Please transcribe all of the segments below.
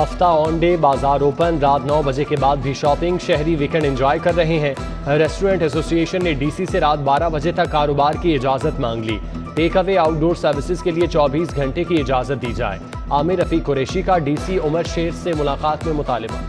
हफ्ता on day, बाजार open, रात 9 बजे के बाद भी शॉपिंग, शहरी वीकेंड एंजॉय कर रहे हैं। रेस्टोरेंट एसोसिएशन ने डीसी से रात 12 बजे तक कारोबार की इजाजत मांग ली। टेक अवे आउटडोर सर्विसेज के लिए 24 घंटे की इजाजत दी जाए। आमिर रफीक कुरैशी का डीसी उमर शेर से मुलाकात में मुतालिबा।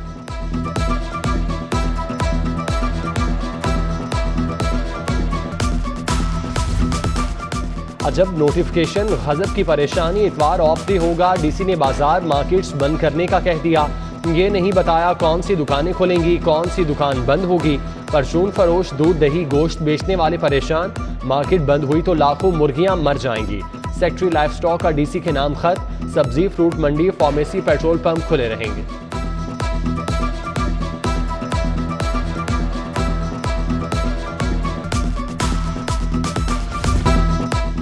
अजब नोटिफिकेशन, गजब की परेशानी, इतवार ऑफ डे होगा। डीसी ने बाजार मार्केट्स बंद करने का कह दिया। ये नहीं बताया कौन सी दुकानें खुलेंगी, कौन सी दुकान बंद होगी। परचून फरोश, दूध दही गोश्त बेचने वाले परेशान। मार्केट बंद हुई तो लाखों मुर्गियां मर जाएंगी। सेक्रेटरी लाइफ स्टॉक का डीसी के नाम खत। सब्जी फ्रूट मंडी, फार्मेसी, पेट्रोल पंप खुले रहेंगे।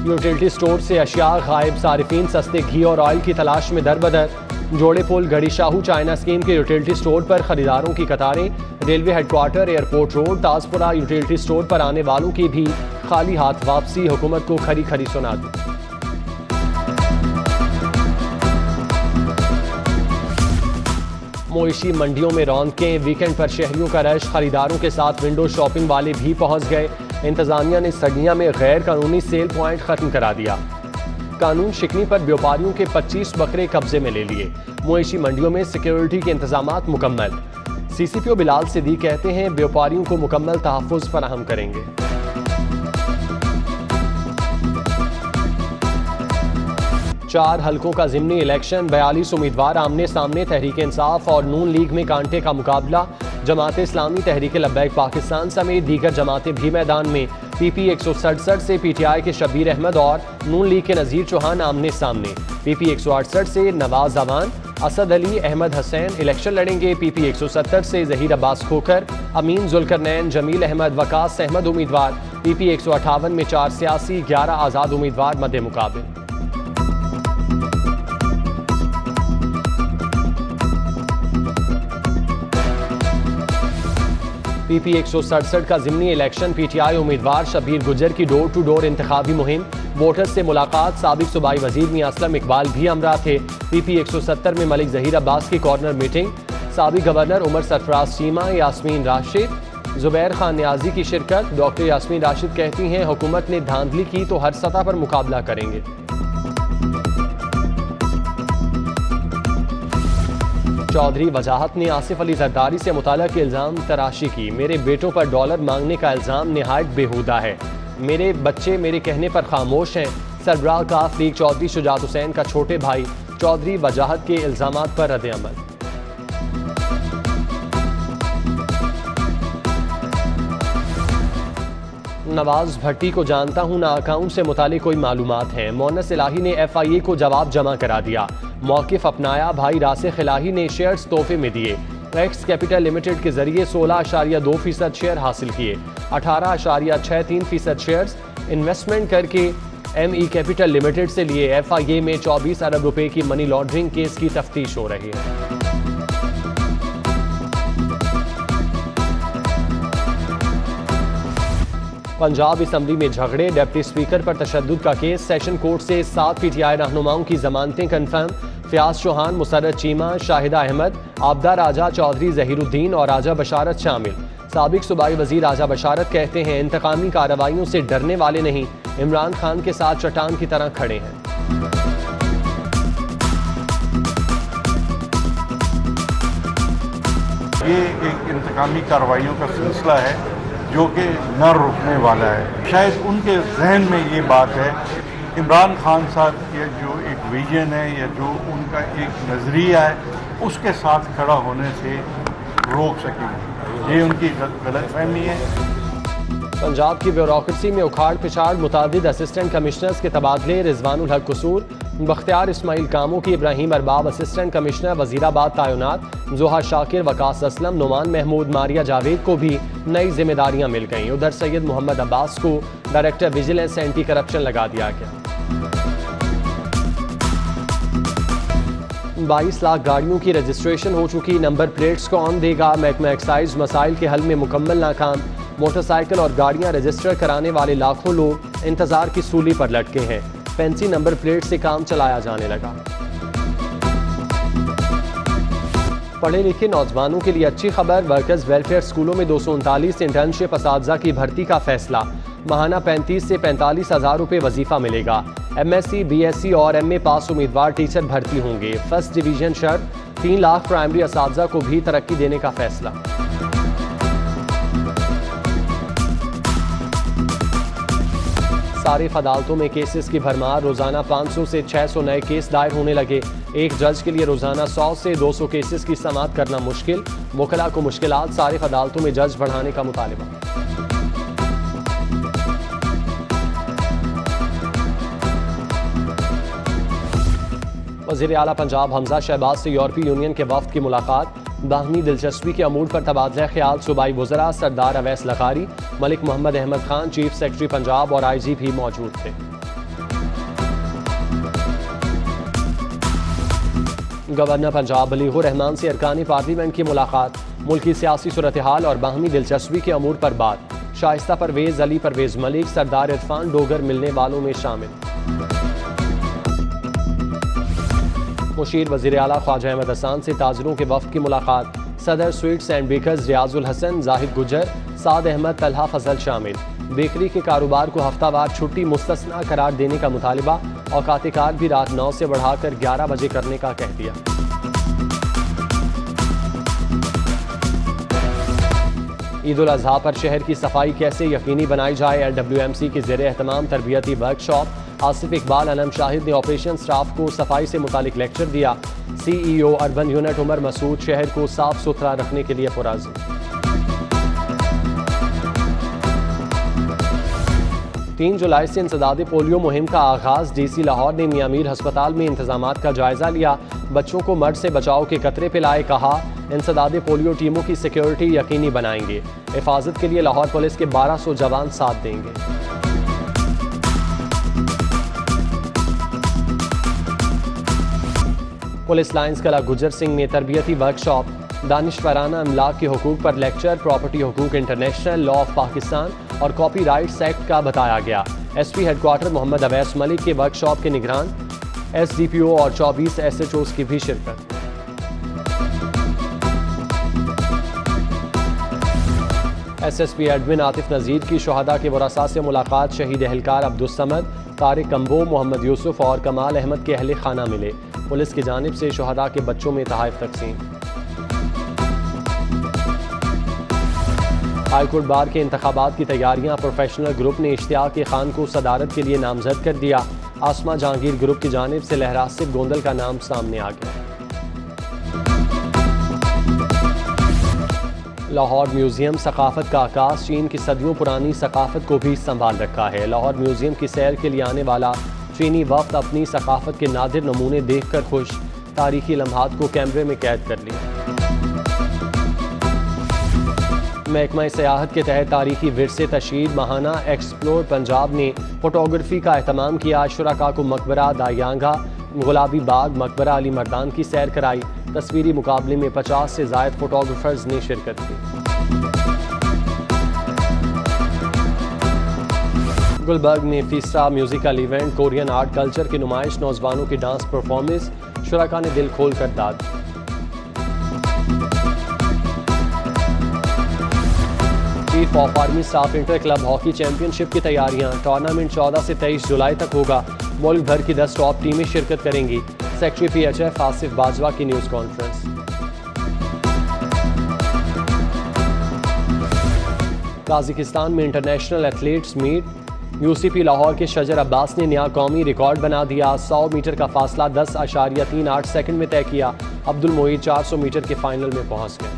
यूटिलिटी स्टोर से अशिया गायब, सारिफीन सस्ते घी और ऑयल की तलाश में दरबदर। जोड़े पुल, गढ़ी शाहू चाइना स्कीम के यूटिलिटी स्टोर पर खरीदारों की कतारें। Railway headquarter, airport road, Tajpura utility store पर आने वालों की भी खाली हाथ वापसी। हुकूमत को खरी खरी सुना दी। मोइशी मंडियों में रौनकें, वीकेंड पर शहरियों का रश। खरीदारों के साथ विंडो शॉपिंग वाले भी पहुंच गए। इंतजामिया ने सडिया में गैर कानूनी सेल पॉइंट खत्म करा दिया। कानून शिकनी पर व्यापारियों के 25 बकरे कब्जे में ले लिए। मोइशी मंडियों में सिक्योरिटी के इंतजामात मुकम्मल। सीसीपीओ बिलाल सिद्दीक कहते हैं व्यापारियों को मुकम्मल तहफ़्फ़ुज़ फराहम करेंगे। चार हलकों का ज़िमनी इलेक्शन, 42 उम्मीदवार आमने सामने। तहरीक इंसाफ और नून लीग में कांटे का मुकाबला। जमात इस्लामी, तहरीक लब्बैक पाकिस्तान समेत दीगर जमातें भी मैदान में। पीपी 167 से पीटीआई के शब्बीर अहमद और नून लीग के नज़ीर चौहान आमने सामने। पीपी 168 से नवाज अवान, असद अली, अहमद हसैन इलेक्शन लड़ेंगे। पीपी 170 से जहीर अब्बास खोखर, अमीन जुल्करनैन, जमील अहमद, वकास अहमद उम्मीदवार। पीपी 158 में 4 सियासी, 11 आज़ाद उम्मीदवार मद्दे मुकाबिल। पीपी 167 का ज़िमनी इलेक्शन, पीटीआई उम्मीदवार शब्बीर गुज्जर की डोर टू डोर इंतखाबी मुहिम। वोटर्स से मुलाकात, साबिक सूबाई वजीर मियां असलम इकबाल भी हमरा थे। पीपी 170 में मलिक जहीर अब्बास की कॉर्नर मीटिंग। साबिक गवर्नर उमर सरफराज चीमा, यास्मीन राशिद, जुबैर खान न्याजी की शिरकत। डॉक्टर यास्मीन राशिद कहती हैं हुकूमत ने धांधली की तो हर सतह पर मुकाबला करेंगे। चौधरी वजाहत ने आसिफ अली जरदारी से मुताल्लिक़ इल्ज़ाम तराशी की। मेरे बेटों पर डॉलर मांगने का इल्ज़ाम निहायत बेहुदा है। मेरे बच्चे मेरे कहने पर खामोश हैं। सरबराह काफ लीग चौधरी शुजात हुसैन का छोटे भाई। चौधरी वजाहत के इल्ज़ामात पर रद्द-ए-अमल। नवाज भट्टी को जानता हूं ना अकाउंट से मुतालिक कोई मालूमात हैं। मोनस इलाही ने FIA को जवाब जमा करा दिया। मौक़िफ़ अपनाया। भाई रासिख इलाही ने शेयर्स तोहफे में दिए। एक्स कैपिटल लिमिटेड के जरिए 16.2% शेयर हासिल किए। 18.63% शेयर्स इन्वेस्टमेंट करके ME कैपिटल लिमिटेड से लिए। FIA में 24 अरब रुपए की मनी लॉन्ड्रिंग केस की तफ्तीश हो रही है। पंजाब असम्बली में झगड़े, डिप्टी स्पीकर पर तशद्दुद का केस। सेशन कोर्ट से 7 PTI रहनुमाओं की जमानतें कन्फर्म। फयाज चौहान, मुसर्रत चीमा, शाहिदा अहमद, आबदा राजा, चौधरी जहीरुद्दीन और राजा बशारत शामिल। साबिक सूबाई वजीर राजा बशारत कहते हैं इंतकामी कार्रवाइयों से डरने वाले नहीं, इमरान खान के साथ चट्टान की तरह खड़े हैं। ये एक इंतकामी कार्रवाइयों का सिलसिला है जो कि न रुकने वाला है। शायद उनके जहन में ये बात है इमरान खान साहब के जो एक विजन है या जो उनका एक नज़रिया है उसके साथ खड़ा होने से रोक सकेंगे। ये उनकी गलतफहमी है। पंजाब की ब्यूरोक्रेसी में उखाड़ पिछाड़, मुतादिद असिस्टेंट कमिश्नर्स के तबादले। रिजवानुल हक कसूर, बख्तियार इस्माइल कामों की इब्राहिम अरबाब असिस्टेंट कमिश्नर वजीराबाद तैनात। जोहा शाकिर, वकास असलम, नुमान महमूद, मारिया जावेद को भी नई जिम्मेदारियां मिल गईं। उधर सैयद मोहम्मद अब्बास को डायरेक्टर विजिलेंस एंटी करप्शन लगा दिया गया। 22 लाख गाड़ियों की रजिस्ट्रेशन हो चुकी, नंबर प्लेट्स कौन देगा? महकमा एक्साइज मसाइल के हल में मुकम्मल नाकाम। मोटरसाइकिल और गाड़ियां रजिस्टर कराने वाले लाखों लोग इंतजार की सूली पर लटके हैं। फैंसी नंबर प्लेट से काम चलाया जाने लगा। पढ़े लिखे नौजवानों के लिए अच्छी खबर, वर्कर्स वेलफेयर स्कूलों में 239 इंटर्नशिप असातिज़ा की भर्ती का फैसला। माहाना 35 से 45 हज़ार रुपये वजीफा मिलेगा। MSc, BSc और MA पास उम्मीदवार टीचर भर्ती होंगे। फर्स्ट डिवीजन शर्त, 3 लाख प्राइमरी असातिज़ा को भी तरक्की देने का फैसला। सारिफ अदालतों में केसेस की भरमार, रोजाना 500 से 600 नए केस दायर होने लगे। एक जज के लिए रोजाना 100 से 200 केसेस की समाअत करना मुश्किल, वकला को मुश्किलात, सारिफ अदालतों में जज बढ़ाने का मुतालिबा। वज़ीर आला पंजाब हमजा शहबाज से यूरोपीय यूनियन के वफ्द की मुलाकात, बाहमी दिलचस्पी के अमूर पर तबादला ख्याल। सूबाई वज़रा सरदार अवैस लखारी, मलिक मोहम्मद अहमद खान, चीफ सेक्रेटरी पंजाब और IG भी मौजूद थे। गवर्नर पंजाब बलीगुर रहमान से अरकानी पार्लियामेंट की मुलाकात, मुल्की सियासी सूरत हाल और बाहमी दिलचस्पी के अमूर पर बात। शाइस्ता परवेज, अली परवेज मलिक, सरदार इरफान डोगर मिलने वालों में शामिल। मुशीर वज़ीर आला ख्वाजा अहमद हसन से ताजरों के वफ्द की मुलाकात। सदर sweets and bakers Riazul Hasan, Zahid Gujar, Saad Ahmad, Talha फजल शामिल। बेकरी के कारोबार को हफ्तावार छुट्टी मुस्तस्ना करार देने का मुतालिबा। औकात-ए-कार भी रात 9 से बढ़ाकर 11 बजे करने का कह दिया। ईद उल अज़हा पर शहर की सफाई कैसे यकीनी बनाई जाए, LWMC की ज़ेरे एहतमाम तरबियती वर्कशॉप। आसिफ इकबाल अनम शाहिद ने ऑपरेशन स्टाफ को सफाई से मुतालिक लेक्चर दिया। CEO urban unit Umar Masood शहर को साफ सुथरा रखने के लिए पुरज़्म। 3 जुलाई से इंसदाद पोलियो मुहिम का आगाज। DC लाहौर ने मियां मीर हस्पताल में इंतजामात का जायजा लिया। बच्चों को मर्द से बचाव के कतरे पिलाए। कहा, इंसदाद पोलियो टीमों की सिक्योरिटी यकीनी बनाएंगे। हिफाजत के लिए लाहौर पुलिस के 1200 जवान साथ देंगे। पुलिस लाइन्स कला गुजर सिंह में तरबियती वर्कशॉप। दानिशवराना अमलाक के हुकूक पर लेक्चर। प्रॉपर्टी हुकूक इंटरनेशनल, लॉ ऑफ पाकिस्तान और कॉपी राइट्स एक्ट का बताया गया। SP हेडक्वार्टर मोहम्मद अवैस मलिक के वर्कशॉप के निगरान। SDPO और 24 SHOs की भी शिरकत। SSP एडमिन आतिफ नज़ीर की शोहदा के वरसा से मुलाकात। शहीद एहलकार अब्दुस्समद, तारिक कंबो, मोहम्मद यूसुफ और कमाल अहमद के अहले खाना मिले। पुलिस की जानिब से शोहदा के बच्चों में तोहफ़े तकसीम। हाईकोर्ट बार के इंतखाबात की तैयारियां। प्रोफेशनल ग्रुप ने इश्तियाक खान को सदारत के लिए नामजद कर दिया। आसमा जहांगीर ग्रुप की जानिब से लहरा सिफ गोंदल का नाम सामने आ गया। लाहौर म्यूजियम सकाफत का आकाश। चीन की सदियों पुरानी सकाफत को भी संभाल रखा है। लाहौर म्यूजियम की सैर के लिए आने वाला चीनी वक्त अपनी सकाफत के नादिर नमूने देखकर खुश। तारीखी लम्हात को कैमरे में कैद कर लिया। महकमा सयाहत के तहत तारीखी विरसे तशहीद माहाना एक्सप्लोर पंजाब ने फोटोग्राफी का एहतमाम किया। शुरका को मकबरा दायांगा, गुलाबी बाग, मकबरा अली मर्दान की सैर कराई। तस्वीरी मुकाबले में 50 से ज़ायद फोटोग्राफर्स ने शिरकत की। गुलबर्ग में तीसरा musical event. Korean art culture की नुमाइश, नौजवानों की डांस परफॉर्मेंस। शुरका ने दिल खोल कर दाद। Chief of army staff inter club hockey championship की तैयारियां। टूर्नामेंट 14 से 23 जुलाई तक होगा। मुल्क भर की 10 टॉप टीमें शिरकत करेंगी। सेक्रेटरी PHF आसिफ बाजवा की न्यूज़ कॉन्फ्रेंस। ताजिकिस्तान में international athletes meet. UCP Lahore के शजर अब्बास ने नया कौमी रिकॉर्ड बना दिया। 100 मीटर का फासला 10.38 सेकंड में तय किया। अब्दुल मोईद 400 मीटर के फाइनल में पहुंच गए।